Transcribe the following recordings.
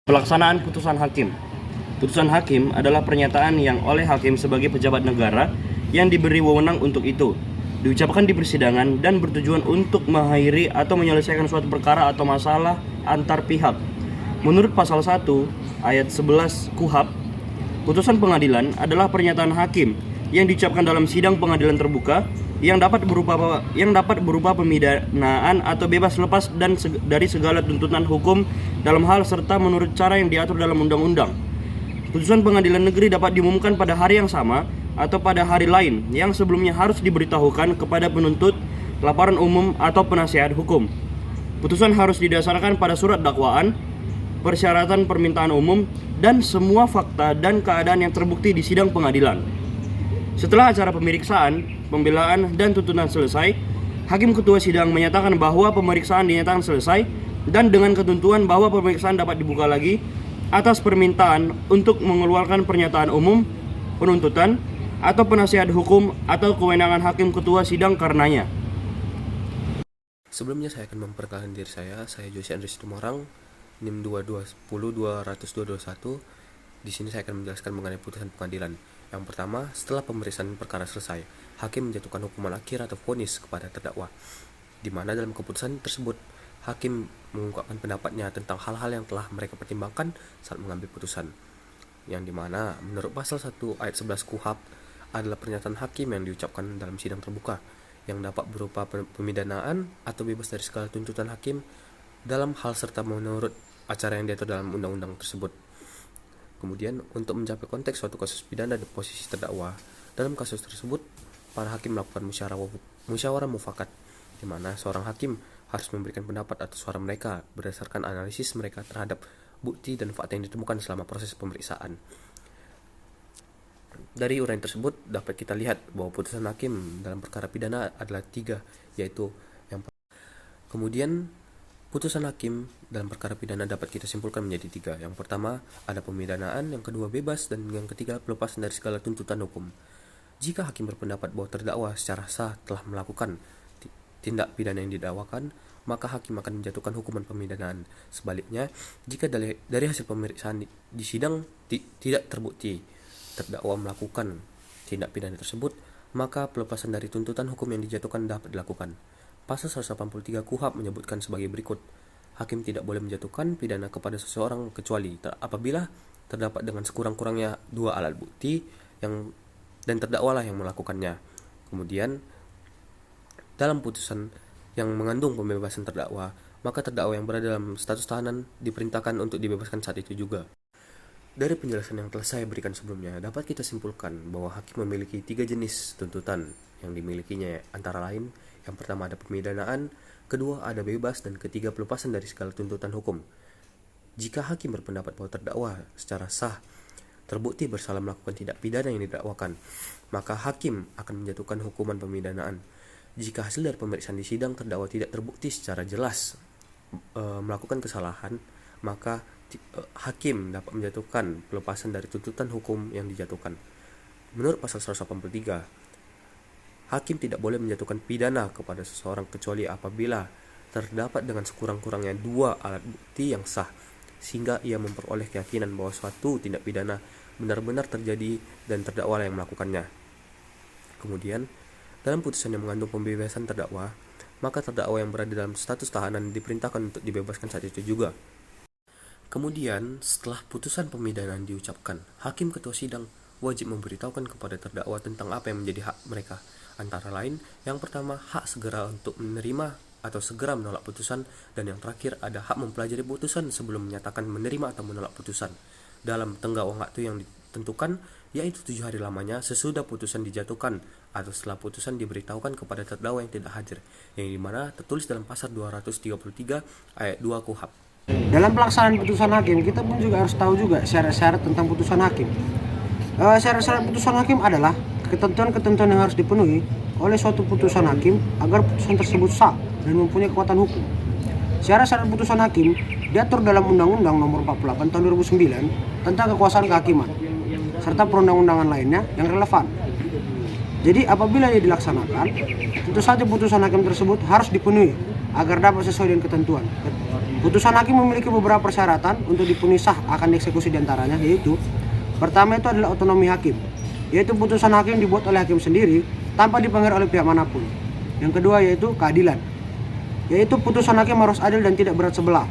Pelaksanaan putusan hakim. Putusan hakim adalah pernyataan yang oleh hakim sebagai pejabat negara yang diberi wewenang untuk itu, diucapkan di persidangan dan bertujuan untuk mengakhiri atau menyelesaikan suatu perkara atau masalah antar pihak. Menurut pasal 1 ayat 11 KUHP, putusan pengadilan adalah pernyataan hakim yang diucapkan dalam sidang pengadilan terbuka yang dapat berupa pemidanaan atau bebas lepas dari segala tuntutan hukum dalam hal serta menurut cara yang diatur dalam undang-undang. Putusan pengadilan negeri dapat diumumkan pada hari yang sama atau pada hari lain yang sebelumnya harus diberitahukan kepada penuntut, laporan umum atau penasihat hukum. Putusan harus didasarkan pada surat dakwaan, persyaratan permintaan umum, dan semua fakta dan keadaan yang terbukti di sidang pengadilan. Setelah acara pemeriksaan, pembelaan, dan tuntutan selesai, Hakim Ketua Sidang menyatakan bahwa pemeriksaan dinyatakan selesai dan dengan ketentuan bahwa pemeriksaan dapat dibuka lagi atas permintaan untuk mengeluarkan pernyataan umum, penuntutan, atau penasihat hukum atau kewenangan Hakim Ketua Sidang karenanya. Sebelumnya saya akan memperkenalkan diri saya Josi Andres Tumorang, NIM 2210200221. Di sini saya akan menjelaskan mengenai putusan pengadilan. Yang pertama, setelah pemeriksaan perkara selesai, hakim menjatuhkan hukuman akhir atau vonis kepada terdakwa, di mana dalam keputusan tersebut hakim mengungkapkan pendapatnya tentang hal-hal yang telah mereka pertimbangkan saat mengambil putusan, yang dimana menurut pasal 1 ayat 11 KUHP adalah pernyataan hakim yang diucapkan dalam sidang terbuka yang dapat berupa pemidanaan atau bebas dari segala tuntutan hakim dalam hal serta menurut acara yang diatur dalam undang-undang tersebut. Kemudian, untuk mencapai konteks suatu kasus pidana dan posisi terdakwa, dalam kasus tersebut, para hakim melakukan musyawarah mufakat, di mana seorang hakim harus memberikan pendapat atas suara mereka berdasarkan analisis mereka terhadap bukti dan fakta yang ditemukan selama proses pemeriksaan. Dari uraian tersebut, dapat kita lihat bahwa putusan hakim dalam perkara pidana adalah 3, yaitu yang kemudian putusan hakim dalam perkara pidana dapat kita simpulkan menjadi 3. Yang pertama, ada pemidanaan, yang kedua bebas, dan yang ketiga pelepasan dari segala tuntutan hukum. Jika hakim berpendapat bahwa terdakwa secara sah telah melakukan tindak pidana yang didakwakan, maka hakim akan menjatuhkan hukuman pemidanaan. Sebaliknya, jika dari hasil pemeriksaan di sidang tidak terbukti terdakwa melakukan tindak pidana tersebut, maka pelepasan dari tuntutan hukum yang dijatuhkan dapat dilakukan. Pasal 183 KUHP menyebutkan sebagai berikut: hakim tidak boleh menjatuhkan pidana kepada seseorang kecuali apabila terdapat dengan sekurang-kurangnya 2 alat bukti dan terdakwalah yang melakukannya. Kemudian, dalam putusan yang mengandung pembebasan terdakwa, maka terdakwa yang berada dalam status tahanan diperintahkan untuk dibebaskan saat itu juga. Dari penjelasan yang telah saya berikan sebelumnya, dapat kita simpulkan bahwa hakim memiliki 3 jenis tuntutan yang dimilikinya, antara lain: yang pertama ada pemidanaan, kedua ada bebas, dan ketiga pelepasan dari segala tuntutan hukum. Jika hakim berpendapat bahwa terdakwa secara sah terbukti bersalah melakukan tindak pidana yang didakwakan, maka hakim akan menjatuhkan hukuman pemidanaan. Jika hasil dari pemeriksaan di sidang terdakwa tidak terbukti secara jelas melakukan kesalahan, maka hakim dapat menjatuhkan pelepasan dari tuntutan hukum yang dijatuhkan. Menurut pasal 183, hakim tidak boleh menjatuhkan pidana kepada seseorang kecuali apabila terdapat dengan sekurang-kurangnya 2 alat bukti yang sah, sehingga ia memperoleh keyakinan bahwa suatu tindak pidana benar-benar terjadi dan terdakwa yang melakukannya. Kemudian, dalam putusan yang mengandung pembebasan terdakwa, maka terdakwa yang berada dalam status tahanan diperintahkan untuk dibebaskan saat itu juga. Kemudian, setelah putusan pemidanaan diucapkan, hakim ketua sidang wajib memberitahukan kepada terdakwa tentang apa yang menjadi hak mereka. Antara lain, yang pertama, hak segera untuk menerima atau segera menolak putusan, dan yang terakhir ada hak mempelajari putusan sebelum menyatakan menerima atau menolak putusan dalam tenggang waktu yang ditentukan, yaitu 7 hari lamanya sesudah putusan dijatuhkan atau setelah putusan diberitahukan kepada terdakwa yang tidak hadir, yang dimana tertulis dalam pasal 233 ayat 2 KUHP. Dalam pelaksanaan putusan hakim, kita pun juga harus tahu juga syarat-syarat tentang putusan hakim. Syarat-syarat putusan hakim adalah ketentuan-ketentuan yang harus dipenuhi oleh suatu putusan hakim agar putusan tersebut sah dan mempunyai kekuatan hukum. Syarat-syarat putusan hakim diatur dalam Undang-Undang Nomor 48 Tahun 2009 tentang kekuasaan kehakiman serta perundang-undangan lainnya yang relevan. Jadi apabila ia dilaksanakan, tentu saja putusan hakim tersebut harus dipenuhi agar dapat sesuai dengan ketentuan. Putusan hakim memiliki beberapa persyaratan untuk dipenuhi sah akan dieksekusi diantaranya, yaitu pertama itu adalah otonomi hakim, yaitu putusan hakim dibuat oleh hakim sendiri tanpa dipengaruhi oleh pihak manapun. Yang kedua yaitu keadilan, yaitu putusan hakim harus adil dan tidak berat sebelah.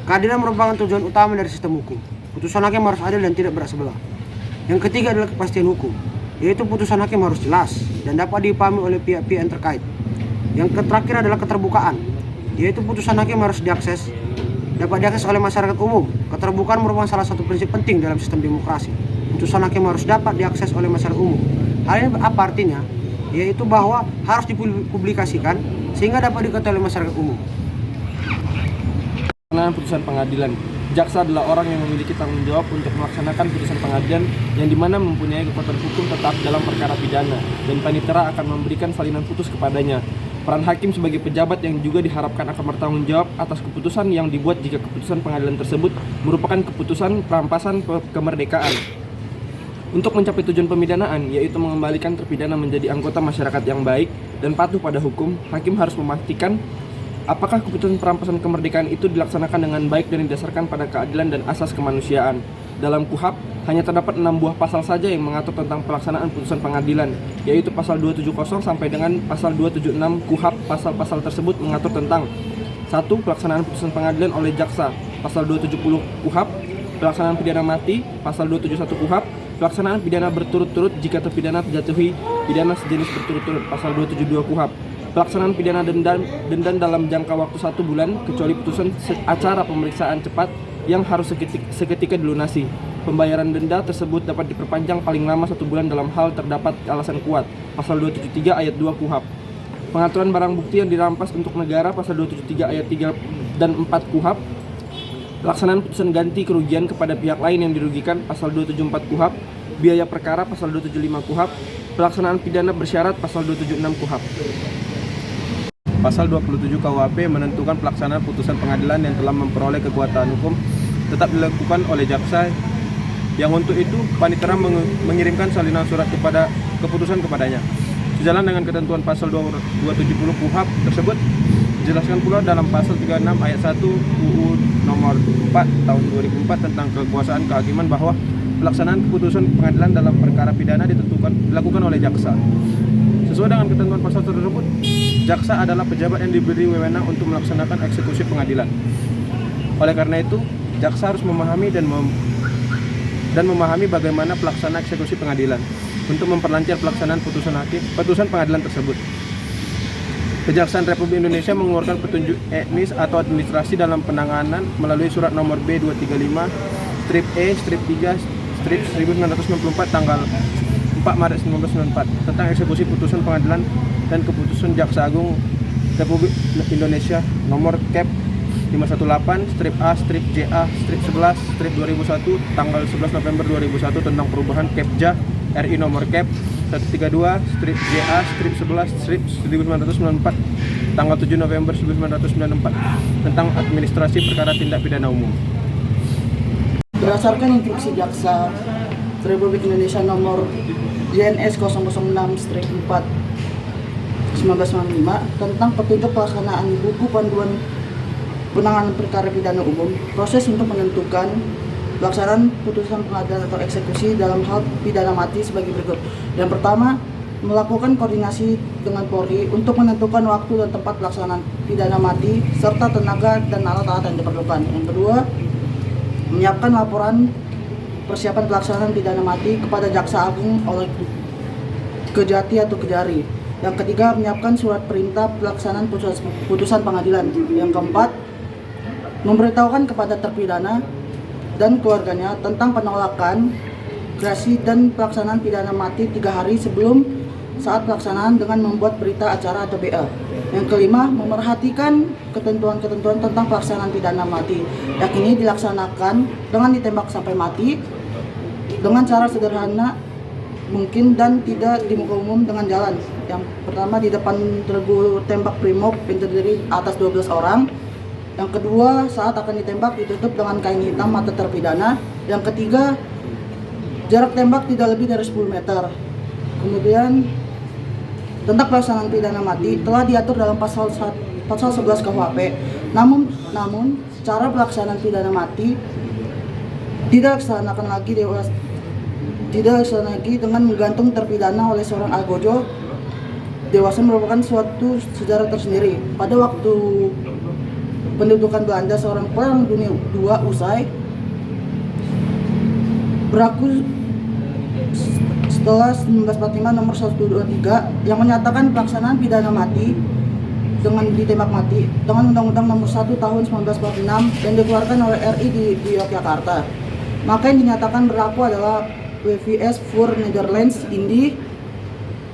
Keadilan merupakan tujuan utama dari sistem hukum. Putusan hakim harus adil dan tidak berat sebelah. Yang ketiga adalah kepastian hukum, yaitu putusan hakim harus jelas dan dapat dipahami oleh pihak-pihak yang terkait. Yang terakhir adalah keterbukaan, yaitu putusan hakim harus dapat diakses oleh masyarakat umum. Keterbukaan merupakan salah satu prinsip penting dalam sistem demokrasi. Putusan hakim harus dapat diakses oleh masyarakat umum. Hal ini apa artinya? Yaitu bahwa harus dipublikasikan sehingga dapat diketahui oleh masyarakat umum. Putusan pengadilan. Jaksa adalah orang yang memiliki tanggung jawab untuk melaksanakan putusan pengadilan yang dimana mempunyai kekuatan hukum tetap dalam perkara pidana, dan panitera akan memberikan salinan putus kepadanya. Peran hakim sebagai pejabat yang juga diharapkan akan bertanggung jawab atas keputusan yang dibuat jika keputusan pengadilan tersebut merupakan keputusan perampasan kemerdekaan. Untuk mencapai tujuan pemidanaan, yaitu mengembalikan terpidana menjadi anggota masyarakat yang baik dan patuh pada hukum, hakim harus memastikan apakah keputusan perampasan kemerdekaan itu dilaksanakan dengan baik dan didasarkan pada keadilan dan asas kemanusiaan. Dalam KUHAP, hanya terdapat 6 buah pasal saja yang mengatur tentang pelaksanaan putusan pengadilan, yaitu pasal 270 sampai dengan pasal 276 KUHAP. Pasal-pasal tersebut mengatur tentang 1. Pelaksanaan putusan pengadilan oleh jaksa, pasal 270 KUHAP. Pelaksanaan pidana mati, pasal 271 KUHAP. Pelaksanaan pidana berturut-turut jika terpidana terjatuhi pidana sejenis berturut-turut, pasal 272 KUHAP. Pelaksanaan pidana denda dalam jangka waktu 1 bulan kecuali putusan acara pemeriksaan cepat yang harus seketika dilunasi. Pembayaran denda tersebut dapat diperpanjang paling lama 1 bulan dalam hal terdapat alasan kuat, pasal 273 ayat 2 KUHAP. Pengaturan barang bukti yang dirampas untuk negara, pasal 273 ayat 3 dan 4 KUHAP. Pelaksanaan putusan ganti kerugian kepada pihak lain yang dirugikan, pasal 274 KUHAP. Biaya perkara, pasal 275 KUHAP. Pelaksanaan pidana bersyarat, pasal 276 KUHAP. Pasal 27 KUHP menentukan pelaksanaan putusan pengadilan yang telah memperoleh kekuatan hukum tetap dilakukan oleh jaksa, yang untuk itu panitera mengirimkan salinan surat keputusan kepadanya. Sejalan dengan ketentuan pasal 270 KUHP tersebut, dijelaskan pula dalam pasal 36 ayat 1 UU nomor 4 tahun 2004 tentang kekuasaan kehakiman bahwa pelaksanaan keputusan pengadilan dalam perkara pidana dilakukan oleh jaksa. Sesuai dengan ketentuan pasal tersebut, jaksa adalah pejabat yang diberi wewenang untuk melaksanakan eksekusi pengadilan. Oleh karena itu, jaksa harus memahami dan memahami bagaimana pelaksanaan eksekusi pengadilan untuk memperlancar pelaksanaan putusan pengadilan tersebut. Kejaksaan Republik Indonesia mengeluarkan petunjuk etnis atau administrasi dalam penanganan melalui surat nomor B235 strip E strip 3 strip 1994 tanggal 4 Maret 1994 tentang eksekusi putusan pengadilan dan keputusan Jaksa Agung Republik Indonesia nomor Cap 518 strip A strip JA strip 11 strip 2001 tanggal 11 November 2001 tentang perubahan Kepja RI nomor Cap 132 strip JA strip 11 strip 1994 tanggal 7 November 1994 tentang administrasi perkara tindak pidana umum. Berdasarkan instruksi Jaksa Republik Indonesia nomor JNS 006-4 1995 tentang petunjuk pelaksanaan buku panduan penanganan perkara pidana umum, proses untuk menentukan pelaksanaan putusan pengadilan atau eksekusi dalam hal pidana mati sebagai berikut. Yang pertama, melakukan koordinasi dengan Polri untuk menentukan waktu dan tempat pelaksanaan pidana mati serta tenaga dan alat-alat yang diperlukan. Yang kedua, menyiapkan laporan persiapan pelaksanaan pidana mati kepada Jaksa Agung oleh Kejati atau Kejari. Yang ketiga, menyiapkan surat perintah pelaksanaan putusan pengadilan. Yang keempat, memberitahukan kepada terpidana dan keluarganya tentang penolakan, gerasi dan pelaksanaan pidana mati 3 hari sebelum saat pelaksanaan dengan membuat berita acara atau BA. Yang kelima, memerhatikan ketentuan-ketentuan tentang pelaksanaan pidana mati, yang ini dilaksanakan dengan ditembak sampai mati dengan cara sederhana mungkin dan tidak di muka umum dengan jalan. Yang pertama, di depan regu tembak Brimob yang terdiri atas 12 orang. Yang kedua, saat akan ditembak ditutup dengan kain hitam mata terpidana. Yang ketiga, jarak tembak tidak lebih dari 10 meter. Kemudian, tentang pelaksanaan pidana mati telah diatur dalam pasal 11 KUHP. Namun cara pelaksanaan pidana mati tidak dilaksanakan lagi dengan menggantung terpidana oleh seorang algojo dewasa merupakan suatu sejarah tersendiri. Pada waktu pendudukan Belanda, seorang perang dunia II usai berlaku setelah 1945 nomor 123 yang menyatakan pelaksanaan pidana mati dengan ditembak mati dengan Undang-Undang nomor 1 tahun 1946 yang dikeluarkan oleh RI di Yogyakarta. Maka yang dinyatakan berlaku adalah WVS voor Nederlands Indie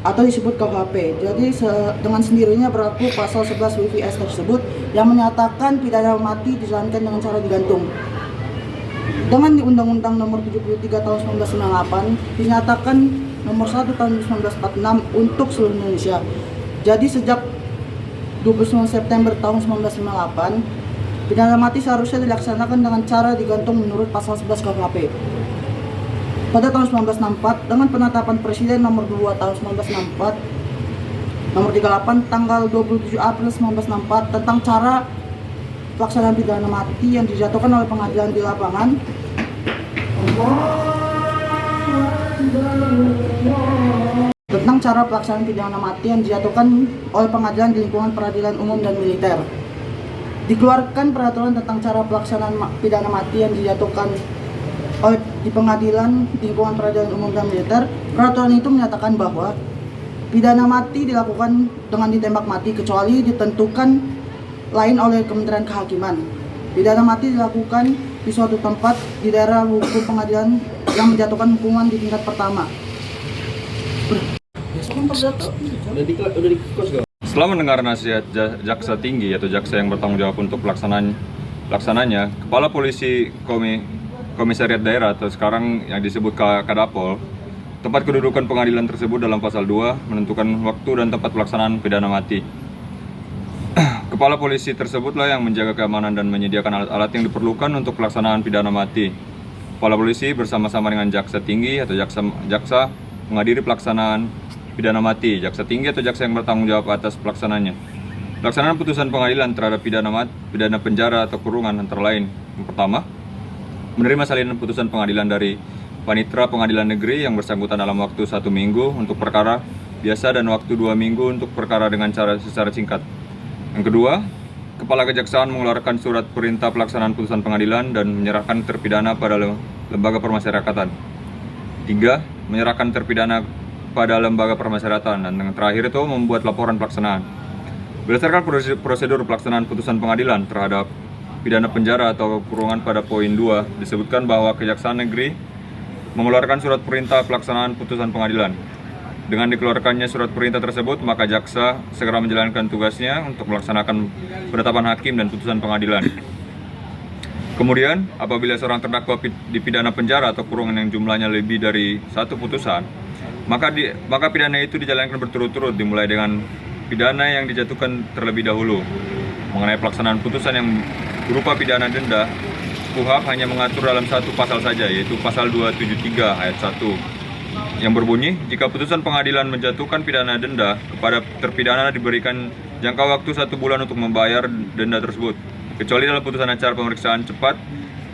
atau disebut KUHP. Jadi dengan sendirinya berlaku pasal 11 WVS tersebut yang menyatakan pidana mati dijalankan dengan cara digantung. Dengan di Undang-Undang nomor 73 tahun 1998 dinyatakan nomor 1 tahun 1946 untuk seluruh Indonesia. Jadi sejak 29 September tahun 1998 pidana mati seharusnya dilaksanakan dengan cara digantung menurut pasal 11 KUHP. Pada tahun 1964 dengan penetapan Presiden nomor 2 tahun 1964 nomor 38 tanggal 27 April 1964 tentang cara pelaksanaan pidana mati yang dijatuhkan oleh pengadilan di lapangan tentang cara pelaksanaan pidana mati yang dijatuhkan oleh pengadilan di lingkungan peradilan umum dan militer. Dikeluarkan peraturan tentang cara pelaksanaan pidana mati yang dijatuhkan oleh di pengadilan di lingkungan peradilan umum dan militer. Peraturan itu menyatakan bahwa pidana mati dilakukan dengan ditembak mati kecuali ditentukan lain oleh Kementerian Kehakiman. Pidana mati dilakukan di suatu tempat di daerah hukum pengadilan yang menjatuhkan hukuman di tingkat pertama. Setelah mendengar nasihat jaksa tinggi atau jaksa yang bertanggung jawab untuk pelaksananya, Kepala Polisi Komisariat Daerah atau sekarang yang disebut Kadapol, tempat kedudukan pengadilan tersebut dalam pasal 2 menentukan waktu dan tempat pelaksanaan pidana mati. Kepala polisi tersebutlah yang menjaga keamanan dan menyediakan alat-alat yang diperlukan untuk pelaksanaan pidana mati. Kepala polisi bersama-sama dengan jaksa tinggi atau jaksa menghadiri pelaksanaan pidana mati. Jaksa tinggi atau jaksa yang bertanggung jawab atas pelaksananya. Pelaksanaan putusan pengadilan terhadap pidana penjara atau kurungan antara lain. Yang pertama, menerima salinan putusan pengadilan dari panitera pengadilan negeri yang bersangkutan dalam waktu 1 minggu untuk perkara biasa dan waktu 2 minggu untuk perkara dengan secara singkat. Yang kedua, Kepala Kejaksaan mengeluarkan surat perintah pelaksanaan putusan pengadilan dan menyerahkan terpidana pada lembaga permasyarakatan. 3. Menyerahkan terpidana pada lembaga permasyarakatan. Dan yang terakhir itu membuat laporan pelaksanaan. Berdasarkan prosedur pelaksanaan putusan pengadilan terhadap pidana penjara atau kurungan pada poin 2, disebutkan bahwa Kejaksaan Negeri mengeluarkan surat perintah pelaksanaan putusan pengadilan. Dengan dikeluarkannya surat perintah tersebut, maka jaksa segera menjalankan tugasnya untuk melaksanakan penetapan hakim dan putusan pengadilan. Kemudian, apabila seorang terdakwa dipidana penjara atau kurungan yang jumlahnya lebih dari 1 putusan, maka pidana itu dijalankan berturut-turut dimulai dengan pidana yang dijatuhkan terlebih dahulu. Mengenai pelaksanaan putusan yang berupa pidana denda, KUHP hanya mengatur dalam satu pasal saja, yaitu pasal 273 ayat 1. Yang berbunyi, jika putusan pengadilan menjatuhkan pidana denda, kepada terpidana diberikan jangka waktu 1 bulan untuk membayar denda tersebut, kecuali dalam putusan acara pemeriksaan cepat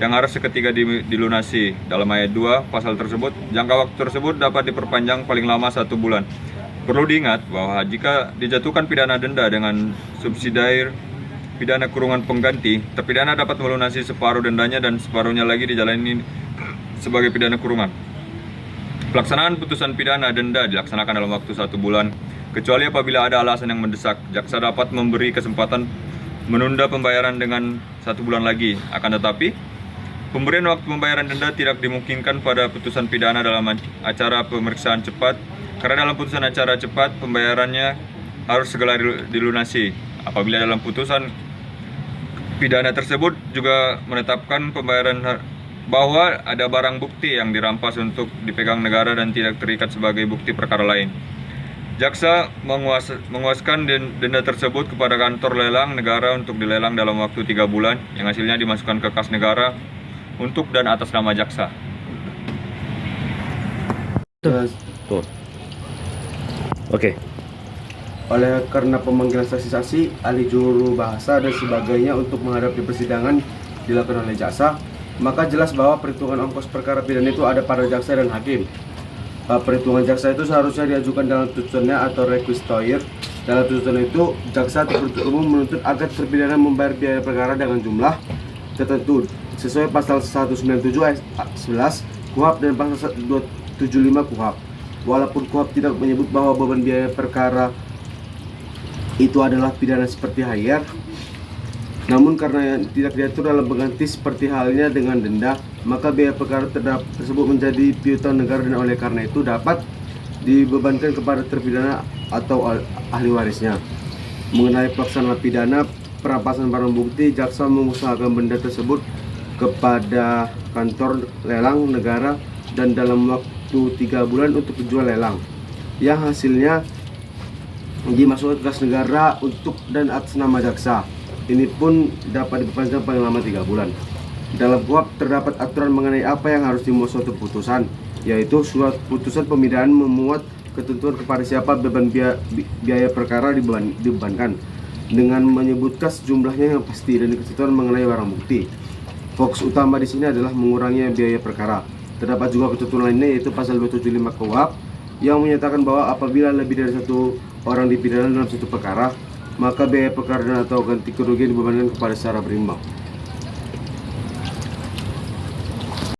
yang harus seketika dilunasi. Dalam ayat 2 pasal tersebut, jangka waktu tersebut dapat diperpanjang paling lama 1 bulan. Perlu diingat bahwa jika dijatuhkan pidana denda dengan subsidiar pidana kurungan pengganti, terpidana dapat melunasi separuh dendanya dan separuhnya lagi dijalani sebagai pidana kurungan. Pelaksanaan putusan pidana denda dilaksanakan dalam waktu 1 bulan, kecuali apabila ada alasan yang mendesak. Jaksa dapat memberi kesempatan menunda pembayaran dengan 1 bulan lagi. Akan tetapi, pemberian waktu pembayaran denda tidak dimungkinkan pada putusan pidana dalam acara pemeriksaan cepat, karena dalam putusan acara cepat pembayarannya harus segera dilunasi. Apabila dalam putusan pidana tersebut juga menetapkan pembayaran bahwa ada barang bukti yang dirampas untuk dipegang negara dan tidak terikat sebagai bukti perkara lain. Jaksa menguaskan denda tersebut kepada kantor lelang negara untuk dilelang dalam waktu 3 bulan, yang hasilnya dimasukkan ke kas negara untuk dan atas nama jaksa. Tuh. Oke. Oleh karena pemanggilan saksi-saksi, ahli juru bahasa dan sebagainya untuk menghadapi persidangan dilakukan oleh jaksa, maka jelas bahwa perhitungan ongkos perkara pidana itu ada pada jaksa dan hakim. Perhitungan jaksa itu seharusnya diajukan dalam tuntutannya atau requisitoir. Dalam tuntutan itu, jaksa atau penuntut umum menuntut agar terpidana membayar biaya perkara dengan jumlah tertentu sesuai pasal 197 ayat 11 KUHP dan pasal 275 KUHP. Walaupun KUHP tidak menyebut bahwa beban biaya perkara itu adalah pidana seperti hire, namun karena yang tidak diatur dalam pengganti seperti halnya dengan denda, maka biaya perkara tersebut menjadi piutang negara dan oleh karena itu dapat dibebankan kepada terpidana atau ahli warisnya. Mengenai pelaksanaan pidana perampasan barang bukti, jaksa mengusahakan benda tersebut kepada kantor lelang negara dan dalam waktu 3 bulan untuk penjual lelang, yang hasilnya dimasukkan ke kas negara untuk dan atas nama jaksa. Ini pun dapat diperpanjang paling lama 3 bulan. Dalam KUHP terdapat aturan mengenai apa yang harus dimuat suatu putusan, yaitu surat putusan pemindahan memuat ketentuan kepada siapa beban biaya perkara dibebankan dengan menyebutkan sejumlahnya yang pasti dan ketentuan mengenai barang bukti. Fokus utama di sini adalah mengurangi biaya perkara. Terdapat juga ketentuan lainnya yaitu pasal 275 KUHP yang menyatakan bahwa apabila lebih dari satu orang dipidana dalam satu perkara, maka biaya perkara atau ganti kerugian dibebankan kepada secara berimbang.